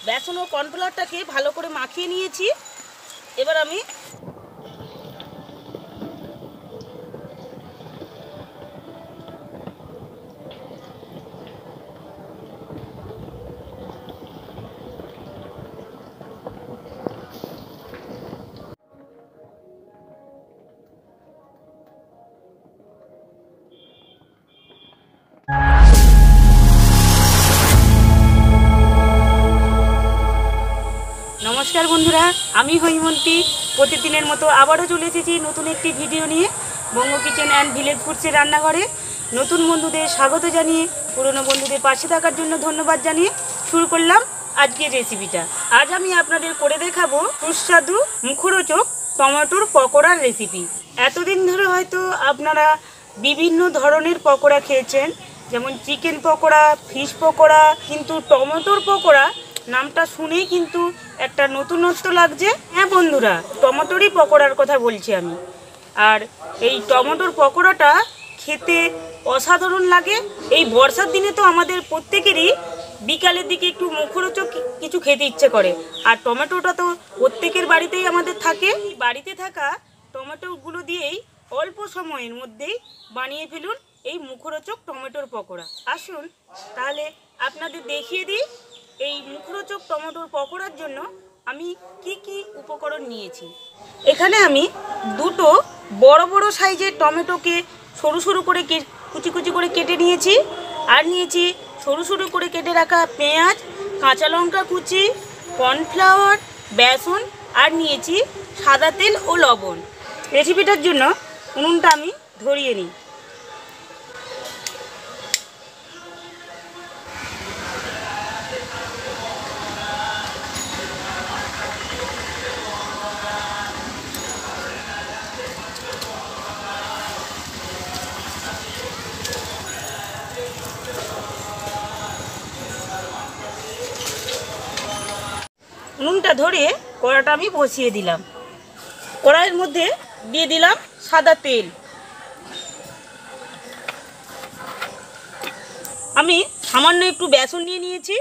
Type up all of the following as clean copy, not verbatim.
বেসন ও কর্নফ্লাওয়ারটাকে ভালো করে মাখিয়ে নিয়েছি। এবার আমি नमस्कार बंधुरा आमी হৈমন্তী प्रतिदिনের मतो आबारो चले एसेছি नतून एकटी भिडियो निये बंग किचेन एंड विलेज फूड्सের রান্নাঘরে। नतून बंधुদের स्वागत जानिए पुरानो बंधुদের पाशे थाकार जन्य धन्यवाद जानिए शुरू करलाम आजकेर रेसिपिटा। आज आमी आपनादेर करे देखाबो सुस्वादु मुखरोचक टमेटोर पकोड़ार रेसिपि। एतदिन धरे हयतो आपनारा विभिन्न धरनेर पकोड़ा खेयेछेन, जेमन चिकेन पकोड़ा, फिश पकोड़ा, किन्तु टमेटोर पकोड़ा नामटा शुनेई किन्तु একটা নতুনত্ব লাগছে। হ্যাঁ বন্ধুরা, টমেটোরই পকোড়ার কথা বলছি আমি। আর এই টমেটোর পকোড়াটা খেতে অসাধারণ লাগে। এই বর্ষার দিনে তো আমাদের প্রত্যেকেরই বিকালের দিকে একটু মুখরোচক কিছু খেতে ইচ্ছে করে। আর টমেটোটা তো প্রত্যেকের বাড়িতেই আমাদের থাকে। বাড়িতে থাকা টমেটোগুলো দিয়েই অল্প সময়ের মধ্যেই বানিয়ে ফেলুন এই মুখরোচক টমেটোর পকোড়া। আসুন তাহলে আপনাদের দেখিয়ে দিই এই মুখরোচক টমেটোর পকোড়ার জন্য আমি কি কি উপকরণ নিয়েছি। এখানে আমি দুটো বড় বড় সাইজের টমেটোকে সরু সরু করে কুচি কুচি করে কেটে নিয়েছি। আর নিয়েছি সরু সরু করে কেটে রাখা পেঁয়াজ, কাঁচা লঙ্কা কুচি, কর্নফ্লাওয়ার, বেসন আর নিয়েছি সাদা তেল ও লবণ। রেসিপিটার জন্য উনুনটা আমি ধরিয়ে নিই। নুনটা ধরিয়ে কড়াটা আমি বসিয়ে দিলাম। কড়াইয়ের মধ্যে দিয়ে দিলাম সাদা তেল। আমি সামান্য একটু বেসন নিয়ে নিয়েছি,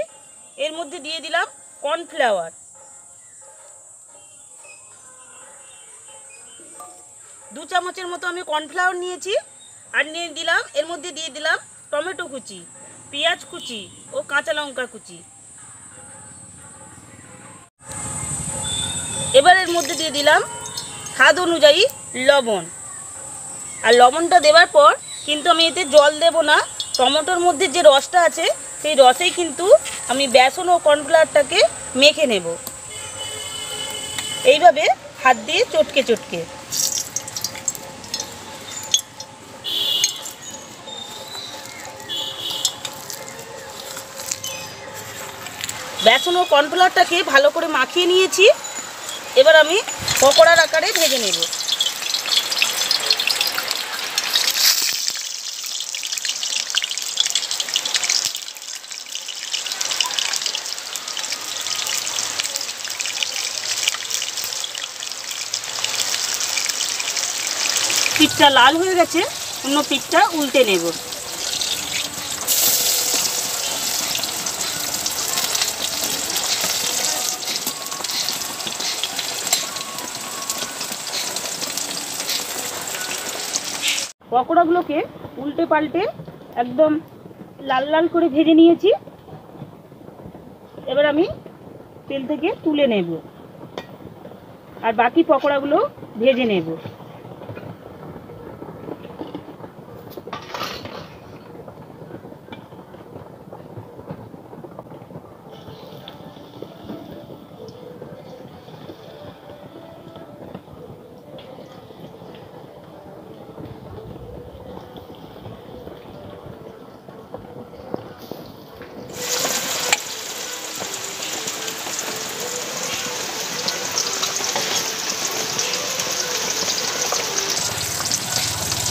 এর মধ্যে দিয়ে দিলাম কর্নফ্লাওয়ার। 2 চামচের মতো আমি কর্নফ্লাওয়ার নিয়েছি। আর নিয়ে দিলাম এর মধ্যে দিয়ে দিলাম টমেটো কুচি, পেঁয়াজ কুচি ও কাঁচা লঙ্কা কুচি। এবার এর মধ্যে দিয়ে দিলাম স্বাদ অনুযায়ী লবণ। আর লবণটা দেওয়ার পর কিন্তু আমি এতে জল দেব না। টমেটোর মধ্যে যে রসটা আছে সেই রসেই কিন্তু আমি বেসন ও কর্নফ্লাওয়ারটাকে মেখে নেব এইভাবে হাত দিয়ে চটকে চটকে। বেসন ও কর্নফ্লাওয়ারটাকে ভালো করে মাখিয়ে নিয়েছি। এবার আমি পকোড়ার আকারে ভেজে নেব। পিঠটা লাল হয়ে গেছে, অন্য পিঠটা উল্টে নেব। পকোড়াগুলোকে উল্টে পাল্টে একদম লাল লাল করে ভেজে নিয়েছি। এবার আমি তেল থেকে তুলে নেব আর বাকি পকোড়াগুলো ভেজে নেব।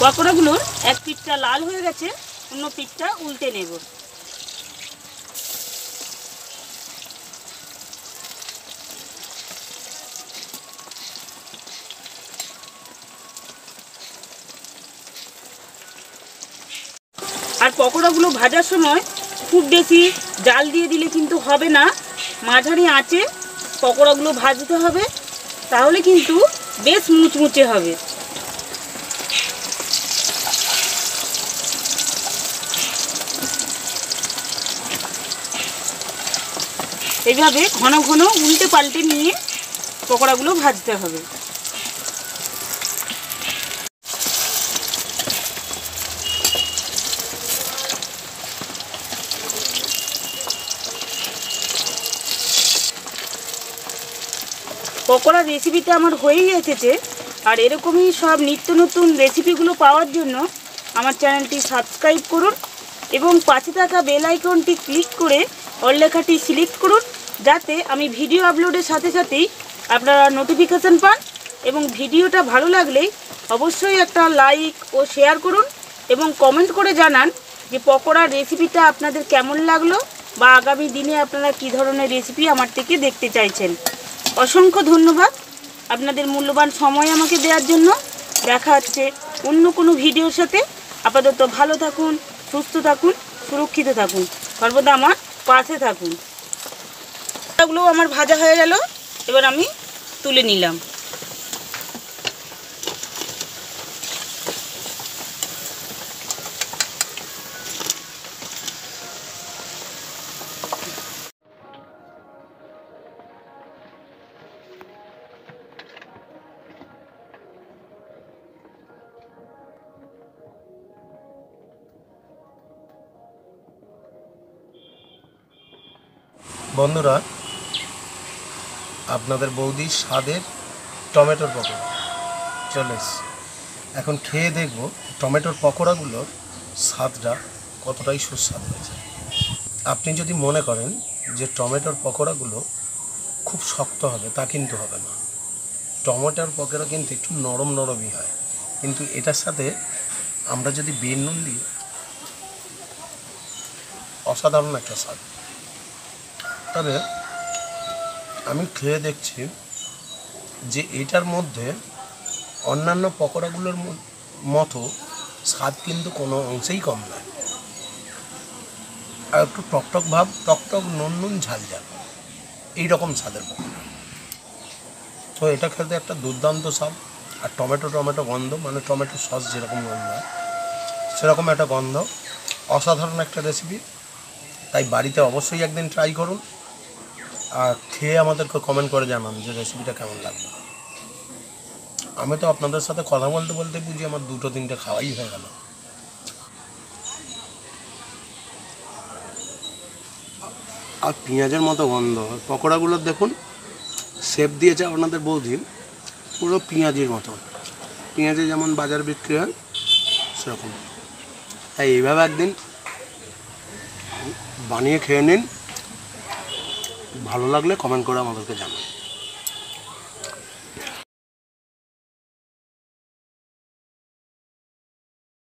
পকোড়াগুলোর এক পিঠটা লাল হয়ে গেছে, অন্য পিঠটা উল্টে নেব। আর পকোড়াগুলো ভাজার সময় খুব বেশি জাল দিয়ে দিলে কিন্তু হবে না, মাঝারি আঁচে পকোড়াগুলো ভাজতে হবে, তাহলে কিন্তু বেশ মুচমুচে হবে। এইভাবে ঘন ঘন উল্টে পাল্টে নিয়ে পকোড়াগুলো ভাজতে হবে। পকোড়া রেসিপিটা আমার হয়েই এসেছে। আর এরকমই সব নিত্য নতুন রেসিপিগুলো পাওয়ার জন্য আমার চ্যানেলটি সাবস্ক্রাইব করুন এবং পাশে থাকা বেল আইকনটি ক্লিক করে অল লেখাটি সিলেক্ট করুন, যাতে আমি ভিডিও আপলোডের সাথে সাথেই আপনারা নোটিফিকেশান পান। এবং ভিডিওটা ভালো লাগলে অবশ্যই একটা লাইক ও শেয়ার করুন এবং কমেন্ট করে জানান যে পকোড়ার রেসিপিটা আপনাদের কেমন লাগলো বা আগামী দিনে আপনারা কী ধরনের রেসিপি আমার থেকে দেখতে চাইছেন। অসংখ্য ধন্যবাদ আপনাদের মূল্যবান সময় আমাকে দেওয়ার জন্য। দেখা হচ্ছে অন্য কোনো ভিডিওর সাথে। আপাতত ভালো থাকুন, সুস্থ থাকুন, সুরক্ষিত থাকুন, সর্বদা আমার পাশে থাকুন। এগুলো আমার ভাজা হয়ে গেল, এবার আমি তুলে নিলাম। বন্ধুরা, আপনাদের বৌদির স্বাদের টমেটোর পকোড়া চলে এসছে। এখন খেয়ে দেখব টমেটোর পকোড়াগুলোর স্বাদটা কতটাই সুস্বাদু হয়েছে। আপনি যদি মনে করেন যে টমেটোর পকোড়াগুলো খুব শক্ত হবে, তা কিন্তু হবে না। টমেটোর পকোড়া কিন্তু একটু নরম নরমই হয়, কিন্তু এটার সাথে আমরা যদি বিন নুন দিই, অসাধারণ একটা স্বাদ। তবে আমি খেয়ে দেখছি যে এটার মধ্যে অন্যান্য পকোড়াগুলোর মতো স্বাদ কিন্তু কোনো অংশেই কম নয়। আর একটু টকটক ভাব, টকটক নুন নুন ঝাল ঝাল, এইরকম স্বাদের পকোড়া। তো এটা খেতে একটা দুর্দান্ত স্বাদ। আর টমেটো গন্ধ, মানে টমেটো সস যেরকম গন্ধ হয় সেরকম একটা গন্ধ। অসাধারণ একটা রেসিপি। তাই বাড়িতে অবশ্যই একদিন ট্রাই করুন আর খেয়ে আমাদেরকে কমেন্ট করে জানান যে রেসিপিটা কেমন লাগবে। আমি তো আপনাদের সাথে কথা বলতে বলতে বুঝি আমার 2-3টে খাওয়াই হয়ে গেল। আর পেঁয়াজের মতো গন্ধ। পকোড়াগুলোর দেখুন শেপ দিয়েছে আপনাদের বৌদি পুরো পেঁয়াজের মতো, পেঁয়াজে যেমন বাজার বিক্রি হয় সেরকম। তাই এইভাবে একদিন বানিয়ে খেয়ে নিন। ভালো লাগলে কমেন্ট করে আমাদেরকে জানান।